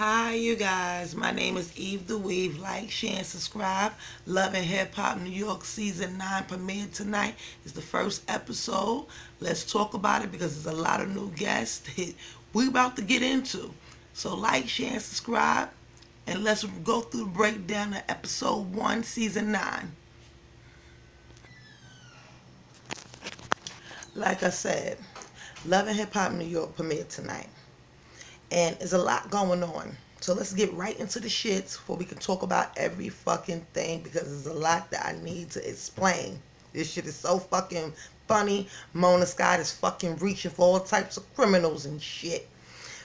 Hi, you guys. My name is Eve the Weave. Like, share, and subscribe. Love and Hip Hop New York Season 9 premiered tonight. It's the first episode. Let's talk about it because there's a lot of new guests that we about to get into. So, like, share, and subscribe. And let's go through the breakdown of episode 1, season 9. Like I said, Love and Hip Hop New York premiered tonight. And there's a lot going on. So let's get right into the shits before we can talk about every fucking thing because there's a lot that I need to explain. This shit is so fucking funny. Mona Scott is fucking reaching for all types of criminals and shit.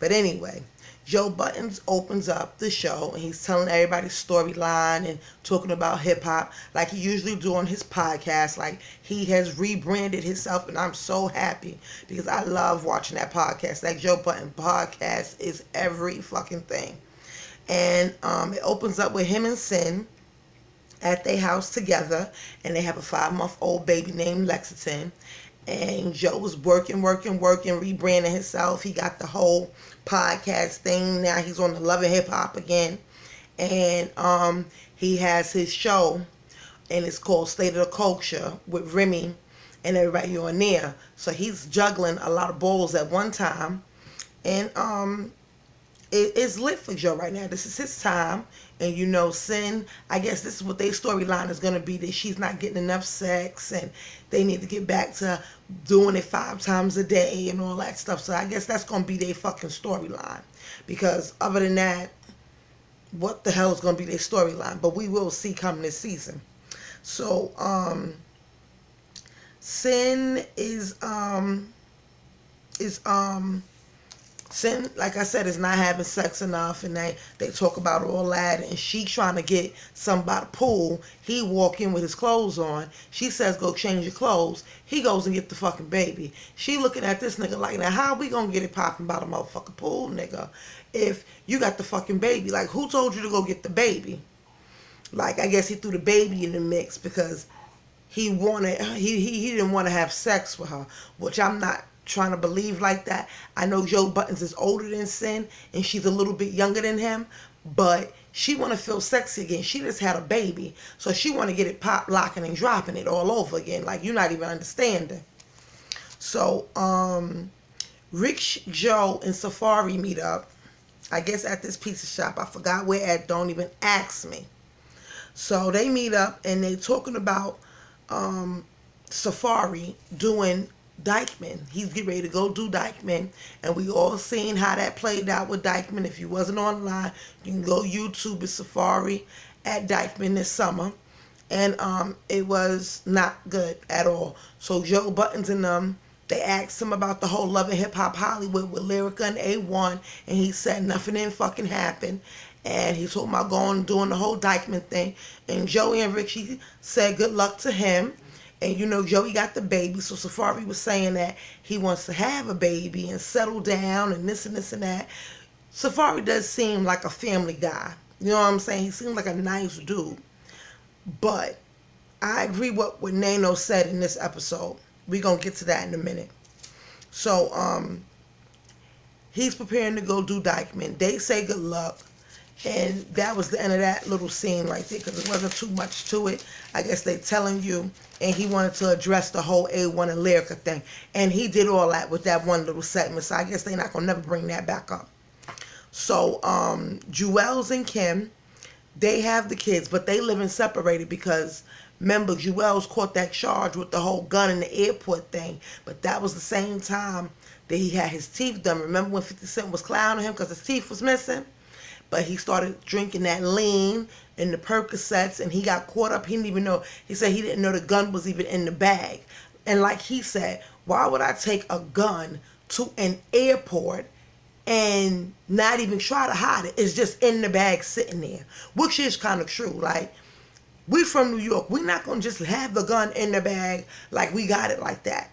But anyway, Joe Buttons opens up the show and he's telling everybody's storyline and talking about hip hop like he usually do on his podcast. Like he has rebranded himself and I'm so happy because I love watching that podcast. That Joe Button podcast is every fucking thing. And it opens up with him and Sin at their house together and they have a 5-month-old baby named Lexington. And Joe was working, rebranding himself. He got the whole podcast thing. Now he's on the Love and Hip Hop again. And he has his show, and it's called State of the Culture with Remy and everybody on there. So he's juggling a lot of balls at one time. And it's lit for Joe right now. This is his time. And you know, Sin, I guess this is what their storyline is going to be, that she's not getting enough sex and they need to get back to doing it 5 times a day and all that stuff. So I guess that's going to be their fucking storyline. Because other than that, what the hell is going to be their storyline? But we will see coming this season. So, Sin Sin, like I said, is not having sex enough, and they talk about all that, and she trying to get some by the pool. He walk in with his clothes on. She says, go change your clothes. He goes and get the fucking baby. She looking at this nigga like, now how we gonna get it popping by the motherfucking pool, nigga, if you got the fucking baby? Like, who told you to go get the baby? Like, I guess he threw the baby in the mix because he didn't want to have sex with her, which I'm not trying to believe like that. I know Joe Buttons is older than Sin and she's a little bit younger than him, but she want to feel sexy again. She just had a baby, so she want to get it pop, locking and dropping it all over again. Like, you're not even understanding. So Rich, Joe, and Safari meet up, I guess at this pizza shop. I forgot where at, don't even ask me. So they meet up and they talking about Safari doing Dykeman. He's getting ready to go do Dykeman, and we all seen how that played out with Dykeman. If you wasn't online, you can go YouTube at Safari at Dykeman this summer, and it was not good at all. So Joe Buttons and they asked him about the whole Love and Hip Hop Hollywood with Lyrica and A1, and he said nothing didn't fucking happen. And he told about going doing the whole Dykeman thing, and Joey and Richie said good luck to him. And you know, Joey got the baby, so Safari was saying that he wants to have a baby and settle down and this and this and that. Safari does seem like a family guy. You know what I'm saying? He seems like a nice dude. But I agree what Nano said in this episode. We're going to get to that in a minute. So, he's preparing to go do Dykeman. They say good luck. And that was the end of that little scene right there because it wasn't too much to it. I guess they telling you, and he wanted to address the whole A1 and Lyrica thing. And he did all that with that one little segment, so I guess they're not going to never bring that back up. So, Jewels and Kim, they have the kids, but they live in separated because, remember, Jewels caught that charge with the whole gun in the airport thing. But that was the same time that he had his teeth done. Remember when 50 Cent was clowning him because his teeth was missing? But he started drinking that lean and the Percocets, and he got caught up. He didn't even know. He said he didn't know the gun was even in the bag. And like he said, why would I take a gun to an airport and not even try to hide it? It's just in the bag sitting there, which is kind of true. Like, we from New York. We're not going to just have the gun in the bag like we got it like that,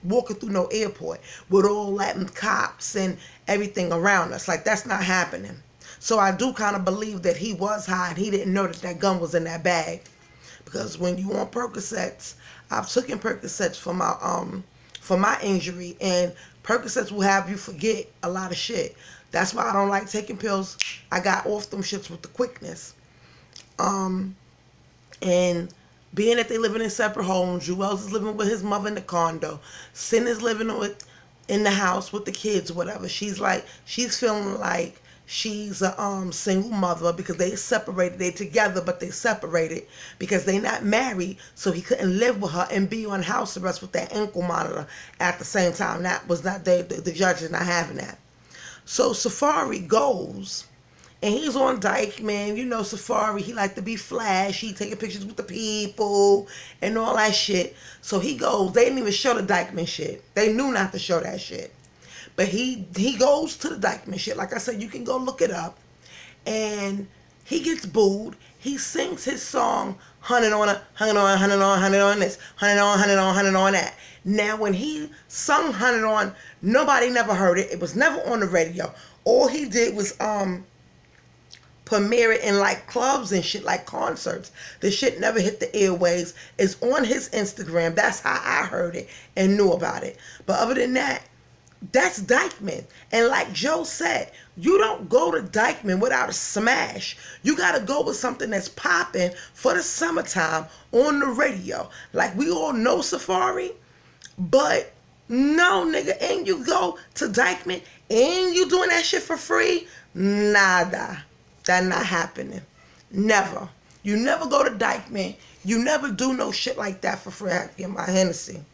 walking through no airport with all that cops and everything around us. Like, that's not happening. So I do kind of believe that he was high and he didn't know that that gun was in that bag. Because when you on Percocets, I've taken Percocets for my injury, and Percocets will have you forget a lot of shit. That's why I don't like taking pills. I got off them shits with the quickness. And being that they living in separate homes, Jewels is living with his mother in the condo. Sin is living in the house with the kids, whatever. She's feeling like she's a single mother because they separated. They together, but they separated because they not married. So he couldn't live with her and be on house arrest with that ankle monitor at the same time. That was not the judge is not having that. So Safari goes. And he's on Dykeman, you know, Safari. He like to be flashy, taking pictures with the people and all that shit. So he goes. They didn't even show the Dykeman shit. They knew not to show that shit. But he goes to the Dykeman shit. Like I said, you can go look it up. And he gets booed. He sings his song, 100 on a, 100 on, 100 on, 100 on this, 100 on, 100 on, 100 on that. Now, when he sung 100 on, nobody never heard it. It was never on the radio. All he did was premiere it in like clubs and shit, like concerts. The shit never hit the airwaves. It's on his Instagram. That's how I heard it and knew about it. But other than that, that's Dykeman. And like Joe said, you don't go to Dykeman without a smash. You gotta go with something that's popping for the summertime on the radio. Like we all know Safari, but no, nigga, and you go to Dykeman and you doing that shit for free? Nada. That not happening. Never. You never go to Dykeman. You never do no shit like that for free. I have to get my Hennessy.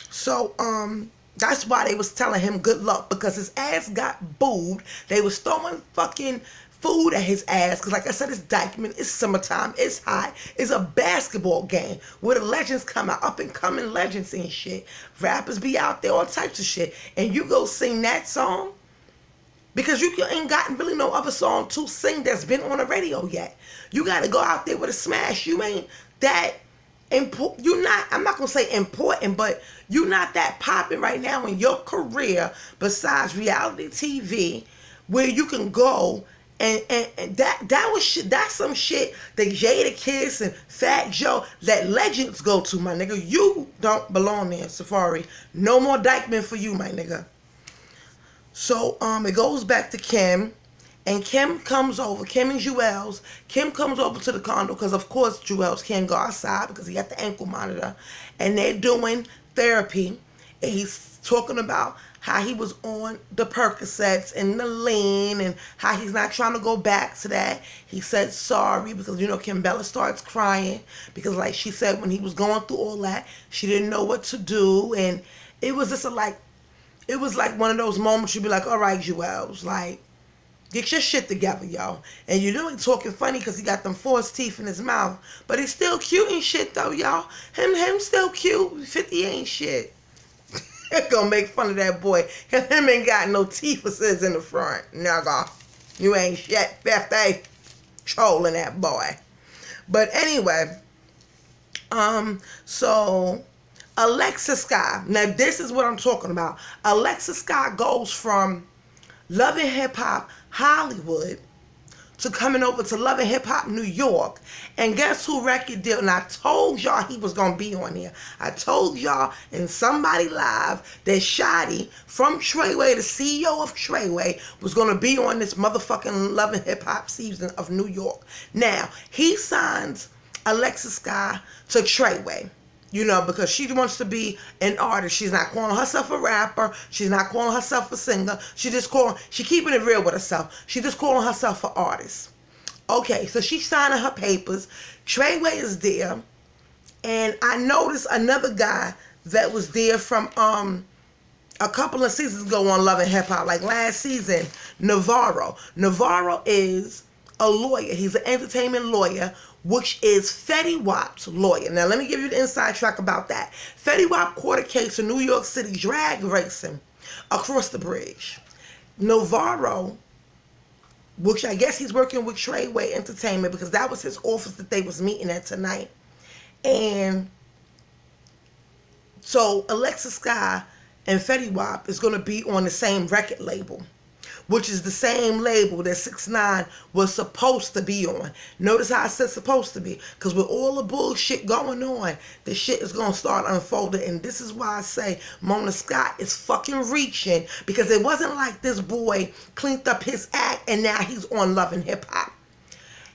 So, that's why they was telling him good luck, because his ass got booed. They was throwing fucking food at his ass. Because like I said, it's Dykeman. It's summertime. It's hot. It's a basketball game where the legends come out. Up and coming legends and shit. Rappers be out there, all types of shit. And you go sing that song? Because you ain't gotten really no other song to sing that's been on the radio yet. You got to go out there with a smash. You ain't that important. You're not, I'm not going to say important, but you're not that popping right now in your career besides reality TV where you can go and that was shit. That's some shit that Jada Kiss and Fat Joe, that legends go to, my nigga. You don't belong there, Safari. No more Dykeman for you, my nigga. So it goes back to Kim, and Kim comes over. Kim and Jewels. Kim comes over to the condo because, of course, Jewels can't go outside because he got the ankle monitor, and they're doing therapy. And he's talking about how he was on the Percocets and the lean, and how he's not trying to go back to that. He said sorry because, you know, Kim Bella starts crying because, like she said, when he was going through all that, she didn't know what to do, and it was just it was like one of those moments you'd be like, all right, Jewels, like, get your shit together, yo. And you're doing talking funny because he got them false teeth in his mouth. But he's still cute and shit, though, y'all. Him still cute. 50 ain't shit. Gonna make fun of that boy. Him ain't got no teeth in the front. Nigga. You ain't shit. 50. Trolling that boy. But anyway, so Alexa Sky. Now, this is what I'm talking about. Alexa Sky goes from Love and Hip Hop Hollywood to coming over to Love and Hip Hop New York. And guess who record deal? And I told y'all he was going to be on here. I told y'all in Somebody Live that Shotty from Treyway, the CEO of Treyway, was going to be on this motherfucking Love and Hip Hop season of New York. Now, he signs Alexa Sky to Treyway. You know, because she wants to be an artist. She's not calling herself a rapper. She's not calling herself a singer. She keeping it real with herself. She just calling herself an artist. Okay, so she's signing her papers. Treyway is there. And I noticed another guy that was there from a couple of seasons ago on Love and Hip Hop, like last season, Navarro. Navarro is a lawyer. He's an entertainment lawyer, which is Fetty Wap's lawyer. Now, let me give you the inside track about that. Fetty Wap caught a case in New York City drag racing across the bridge. Navarro, which I guess he's working with Treyway Entertainment because that was his office that they was meeting at tonight. And so Alexa Sky and Fetty Wap is going to be on the same record label, which is the same label that 6ix9ine was supposed to be on. Notice how I said supposed to be, because with all the bullshit going on, the shit is going to start unfolding. And this is why I say Mona Scott is fucking reaching, because it wasn't like this boy cleaned up his act and now he's on Love and Hip Hop.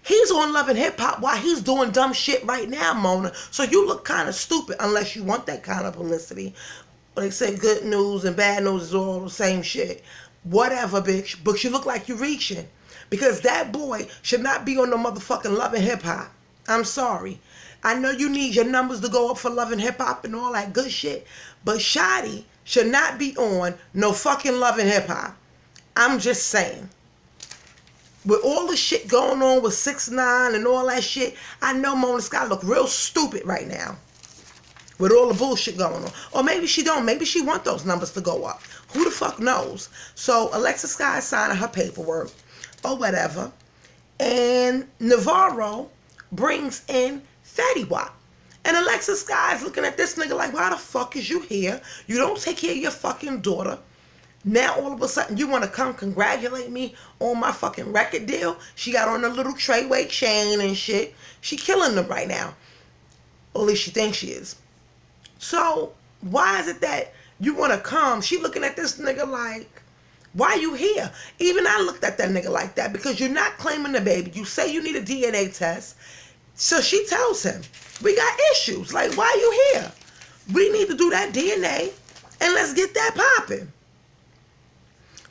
He's on Love and Hip Hop while he's doing dumb shit right now, Mona. So you look kind of stupid unless you want that kind of publicity. They say good news and bad news is all the same shit. Whatever, bitch. But you look like you're reaching. Because that boy should not be on no motherfucking Love and Hip Hop. I'm sorry. I know you need your numbers to go up for Love and Hip Hop and all that good shit. But Shotty should not be on no fucking Love and Hip Hop. I'm just saying. With all the shit going on with 6ix9ine and all that shit, I know Mona Scott look real stupid right now. With all the bullshit going on. Or maybe she don't. Maybe she want those numbers to go up. Who the fuck knows? So Alexa Sky is signing her paperwork or whatever. And Navarro brings in Fetty Wap. And Alexa Sky is looking at this nigga like, why the fuck is you here? You don't take care of your fucking daughter. Now all of a sudden you want to come congratulate me on my fucking record deal? She got on a little Treyway chain and shit. She killing them right now. Or at least she thinks she is. So why is it that you want to come? She looking at this nigga like, why you here? Even I looked at that nigga like that, because you're not claiming the baby. You say you need a DNA test. So she tells him, we got issues. Like, why you here? We need to do that DNA and let's get that popping.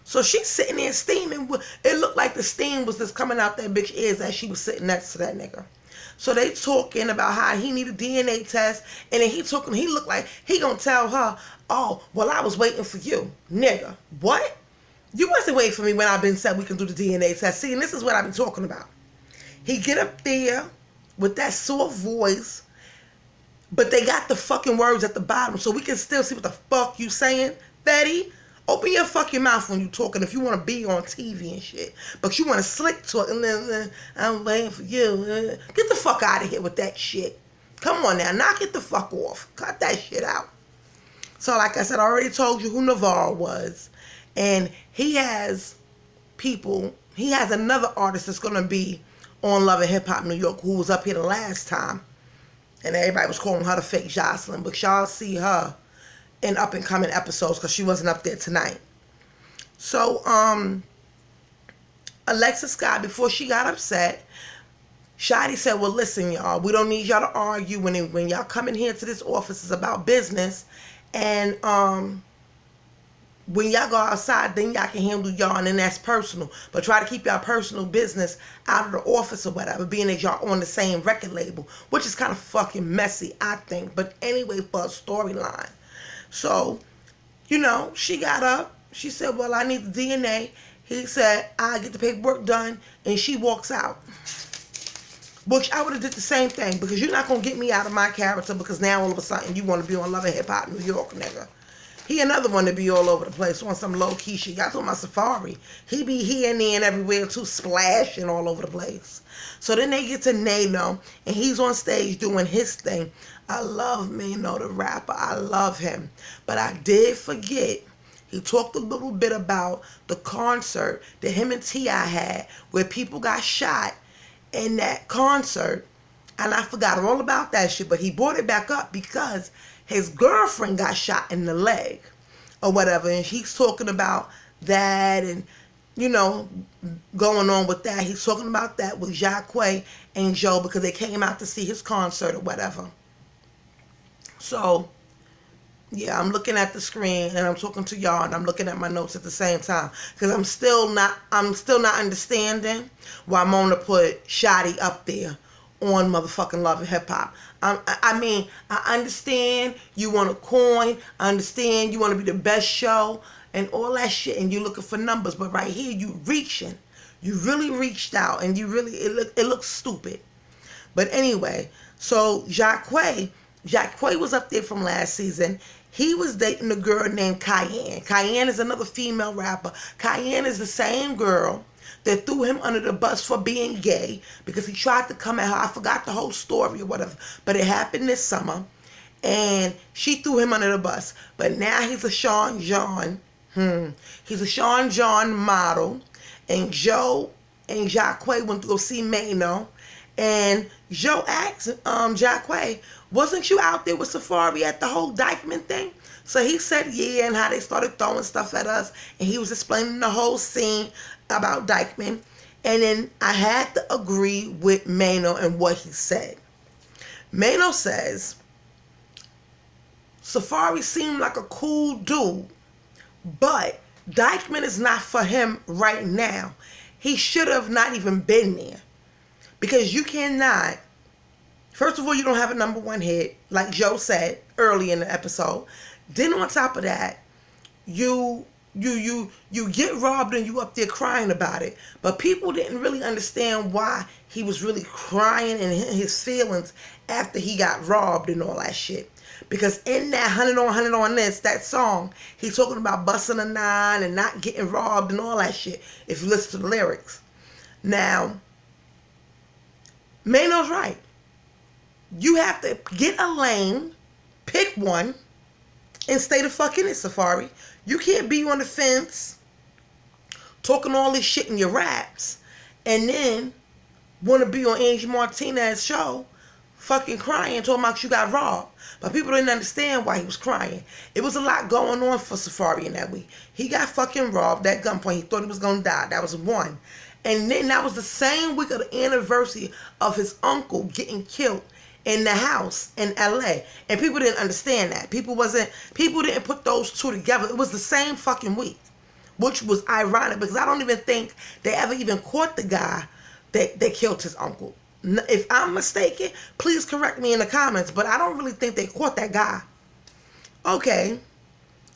So she's sitting there steaming. It looked like the steam was just coming out that bitch ears as she was sitting next to that nigga. So they talking about how he need a DNA test, and then he looked like he gonna tell her, oh, well, I was waiting for you. Nigga, what? You wasn't waiting for me when I've been said we can do the DNA test. See, and this is what I've been talking about. He get up there with that soft voice, but they got the fucking words at the bottom, so we can still see what the fuck you saying, Fetty. Open your fucking mouth when you talking if you want to be on TV and shit. But you want to slick talk and then I'm waiting for you. Get the fuck out of here with that shit. Come on now. Knock it the fuck off. Cut that shit out. So like I said, I already told you who Navarro was. And he has people. He has another artist that's going to be on Love and Hip Hop New York who was up here the last time. And everybody was calling her the fake Jocelyn. But y'all see her in up and coming episodes because she wasn't up there tonight. So Alexa Scott, before she got upset, Shotty said, well, listen, y'all, we don't need y'all to argue when y'all come in here to this office. It's about business. And when y'all go outside, then y'all can handle y'all, and then that's personal. But try to keep y'all personal business out of the office or whatever, being that y'all on the same record label, which is kind of fucking messy, I think. But anyway, for a storyline. So, you know, she got up. She said, well, I need the DNA. He said, I'll get the paperwork done. And she walks out. Which I would have did the same thing, because you're not going to get me out of my character because now all of a sudden you want to be on Love and Hip Hop New York, nigga. He another one to be all over the place on some low-key shit. Y'all talking about Safari. He be here and there and everywhere too, splashing all over the place. So then they get to Nano, and he's on stage doing his thing. I love Nano, the rapper. I love him. But I did forget, he talked a little bit about the concert that him and T.I. had where people got shot in that concert. And I forgot all about that shit, but he brought it back up because his girlfriend got shot in the leg or whatever. And he's talking about that and, you know, going on with that. He's talking about that with Jacques and Joe because they came out to see his concert or whatever. So, yeah, I'm looking at the screen and I'm talking to y'all and I'm looking at my notes at the same time because I'm still not understanding why Mona put Shotty up there on motherfucking Love and Hip Hop. I mean, I understand you want a coin. I understand you want to be the best show and all that shit, and you looking for numbers. But right here, you reaching. You really reached out, and you really it looks stupid. But anyway, so Jacques was up there from last season. He was dating a girl named Cayenne. Cayenne is another female rapper. Cayenne is the same girl that threw him under the bus for being gay because he tried to come at her. I forgot the whole story or whatever, but it happened this summer, and she threw him under the bus. But now he's a Sean John He's a Sean John model, and Joe and Jacquay went to go see Mano, and Joe asked Jacquay, wasn't you out there with Safari at the whole Dykeman thing? So he said yeah, and how they started throwing stuff at us, and he was explaining the whole scene about Dykeman, and then I had to agree with Mano and what he said. Mano says Safari seemed like a cool dude, but Dykeman is not for him right now. He should have not even been there. Because you cannot, first of all, you don't have a number one hit, like Joe said early in the episode. Then on top of that, you get robbed and you up there crying about it. But people didn't really understand why he was really crying and his feelings after he got robbed and all that shit. Because in that 100 on this, that song, he's talking about busting a nine and not getting robbed and all that shit, if you listen to the lyrics. Now, Mano's right. You have to get a lane, pick one, and stay the fuck in it, Safari. You can't be on the fence talking all this shit in your raps and then want to be on Angie Martinez's show fucking crying, talking about you got robbed. But people didn't understand why he was crying. It was a lot going on for Safari in that week. He got fucking robbed at gunpoint. He thought he was going to die. That was one. And then that was the same week of the anniversary of his uncle getting killed in the house in LA. And people didn't understand that. People didn't put those two together. It was the same fucking week, which was ironic because I don't even think they ever even caught the guy that killed his uncle. If I'm mistaken, please correct me in the comments, but I don't really think they caught that guy. Okay.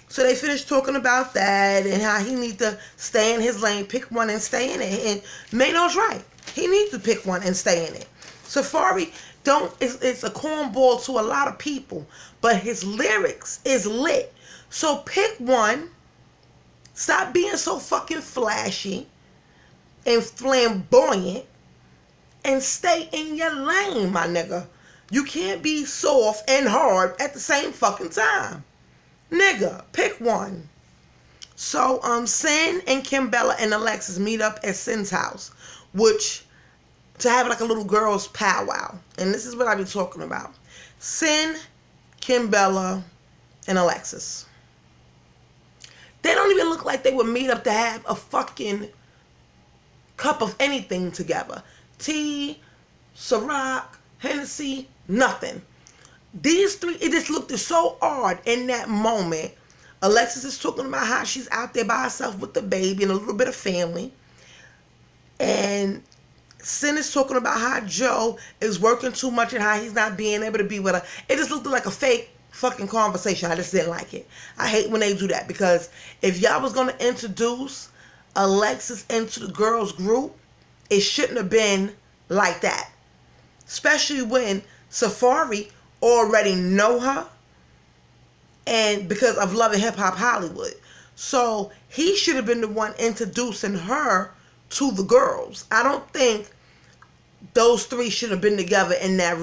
So they finished talking about that and how he needs to stay in his lane, pick one and stay in it. And Mano's right. He needs to pick one and stay in it. Safari it's a cornball to a lot of people, but his lyrics is lit. So pick one. Stop being so fucking flashy and flamboyant and stay in your lane, my nigga. You can't be soft and hard at the same fucking time. Nigga, pick one. So, Sin and Kimbella and Alexis meet up at Sin's house, which, to have like a little girls' powwow. And this is what I be talking about. Sin, Kimbella, and Alexis. They don't even look like they would meet up to have a fucking cup of anything together. Tea, Ciroc, Hennessy, nothing. These three, it just looked so odd in that moment. Alexis is talking about how she's out there by herself with the baby and a little bit of family. And Sin is talking about how Joe is working too much and how he's not being able to be with her. It just looked like a fake fucking conversation. I just didn't like it. I hate when they do that because if y'all was going to introduce Alexis into the girls group, it shouldn't have been like that. Especially when Safari already know her and because of Love and Hip Hop Hollywood. So he should have been the one introducing her to the girls. I don't think those three should have been together in that room.